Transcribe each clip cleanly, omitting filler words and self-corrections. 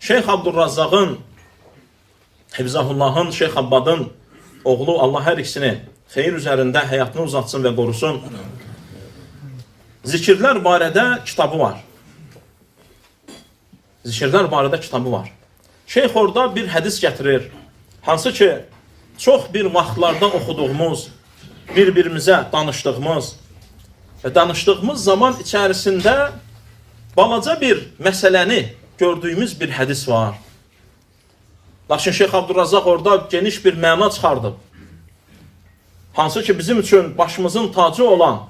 Şeyx Abdurrazzaqın, Hifzahullahın, Şeyx Abbadın oğlu, Allah hər ikisini xeyir üzərində həyatını uzatsın və qorusun. Zikirlər barədə kitabı var. Zikirlər barədə kitabı var. Şeyx orada bir hədis gətirir. Hansı ki, çox bir vaxtlarda oxuduğumuz, bir-birimizə danışdığımız və danışdığımız zaman içərisində balaca bir məsələni gördüyümüz bir hədis var. Lakin Şeyx Abdurrazzaq orada geniş bir məna çıxardıb. Hansı ki, bizim üçün başımızın tacı olan,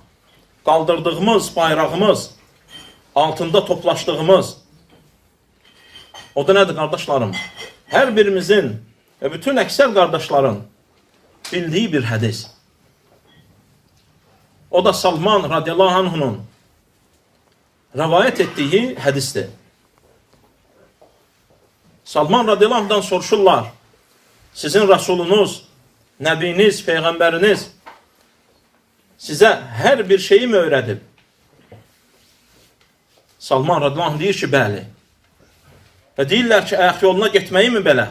qaldırdığımız bayrağımız, altında toplaşdığımız, o da nədir qardaşlarım? Hər birimizin və bütün əksər qardaşların bildiyi bir hədis. O da Salman radiyallahu anhunun rəvayət etdiyi hədisdir. Salman radiyallahu anhdan soruşurlar, sizin Rasulunuz, Nəbiniz, Peyğəmbəriniz sizə hər bir şeyi mi öyrədib? Salman radiyallahu anh deyir ki, bəli. Və deyirlər ki, ayaq yoluna getməyi mi belə?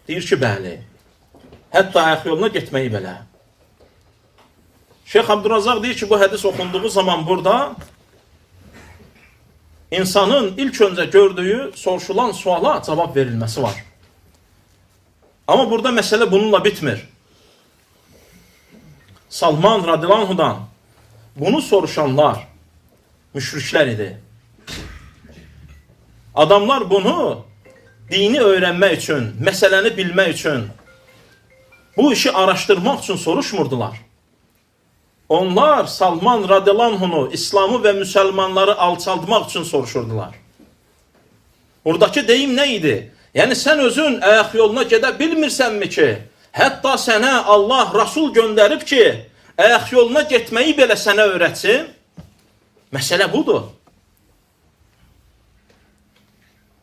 Deyir ki, bəli. Hətta ayaq yoluna getməyi belə. Şeyx Abdurrazzaq deyir ki, bu hədis oxunduğu zaman burada insanın ilk öncə gördüyü, soruşulan suala cavab verilməsi var. Amma burada məsələ bununla bitmir. Salman radiyallahu anhudan bunu soruşanlar müşriklər idi. Adamlar bunu dini öyrənmək üçün, məsələni bilmək üçün, bu işi araşdırmaq üçün soruşmurdular. Onlar Salman radiyallahu anhunu, İslamı və müsəlmanları alçaldmaq üçün soruşurdular. Buradakı deyim nə idi? Yəni sən özün ayaq yoluna gedə bilmirsənmi ki, hətta sənə Allah, Rasul göndərib ki, ayaq yoluna getməyi belə sənə öyrətsin? Məsələ budur.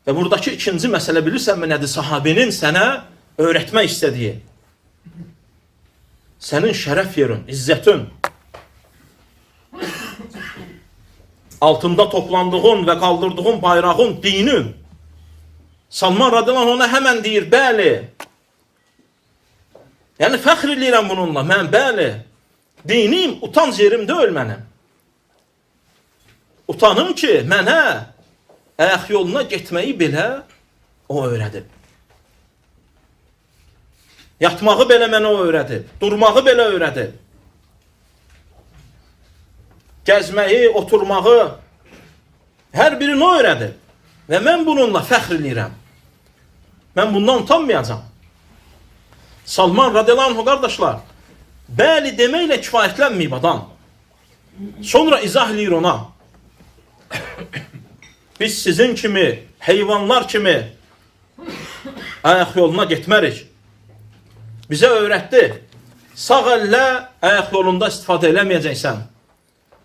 Və buradakı ikinci məsələ bilirsənmi nədir? Sahabenin sənə öyrətmək istədiyi. Sənin şərəf yerin, izzətin, altında toplandığın və qaldırdığın bayrağın, dinin. Salman radiyallahu anh ona həmən deyir, bəli. Yəni, fəxr edirəm bununla, mən bəli. Dinim, utanc yerim deyil mənim. Utanım ki, mənə ayaq yoluna getməyi belə o öyrədib. Yatmağı belə mənə o öyrədib. Durmağı belə öyrədib. Gəzməyi, oturmağı, hər birini o öyrədib. Və mən bununla fəxr edirəm. Mən bundan utanmayacam. Salman radiyallahu anh, qardaşlar, bəli deməklə kifayətlənməyib adam. Sonra izah edir ona. Biz sizin kimi, heyvanlar kimi ayaq yoluna getmərik. Bizə öyrətdi. Sağ əllə ayaq yolunda istifadə eləməyəcəksən.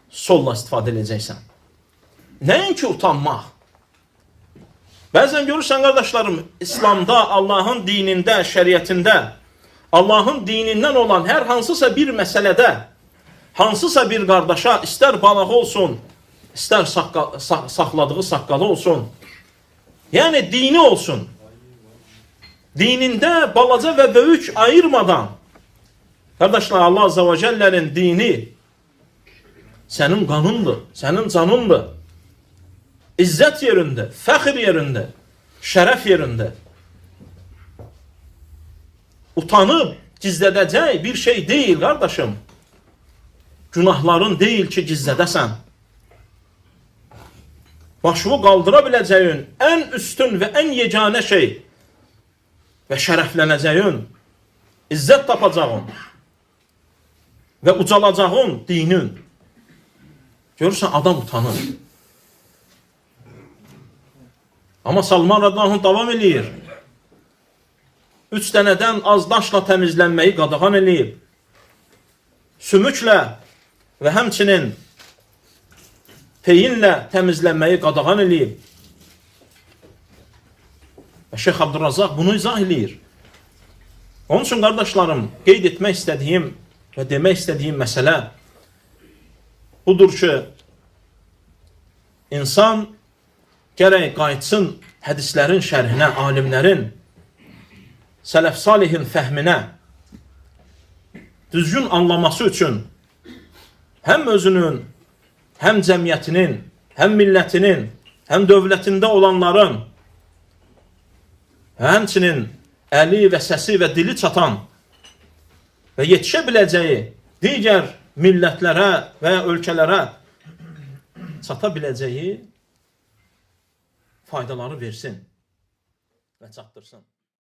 Solla istifadə edəcəksən. Nəinki utanmaq. Bəzən görürsən, qardaşlarım, İslamda, Allahın dinində, şəriətində, Allahın dinindən olan hər hansısa bir məsələdə, hansısa bir qardaşa, istər balağı olsun, istər saxladığı saqqalı olsun, yəni dini olsun, dinində balaca və böyük ayırmadan, qardaşlar, Allah Azza və Cəllənin dini sənin qanındır, sənin canındır. İzzət yerində, fəxr yerində, şərəf yerində. Utanıb gizlədəcək bir şey deyil, qardaşım. Günahların deyil ki, gizlədəsən. Başını qaldıra biləcəyin ən üstün və ən yeganə şey və şərəflənəcəyin, izzət tapacağın və ucalacağın dinin. Görürsən, adam utanır. Amma Salman radiyallahu anh davam edir. 3 dənədən az daşla təmizlənməyi qadağan eləyib. Sümüklə və həmçinin peyinlə təmizlənməyi qadağan eləyib. Və Şeyx Abdurrazzaq bunu izah eləyir. Onun üçün, qardaşlarım, qeyd etmək istədiyim və demək istədiyim məsələ budur ki, insan gərək qayıtsın hədislərin şərhinə, alimlərin, sələf salihin fəhminə, düzgün anlaması üçün həm özünün, həm cəmiyyətinin, həm millətinin, həm dövlətində olanların, həmçinin əli və səsi və dili çatan və yetişə biləcəyi digər millətlərə və ya ölkələrə çata biləcəyi faydaları versin və çatdırsın.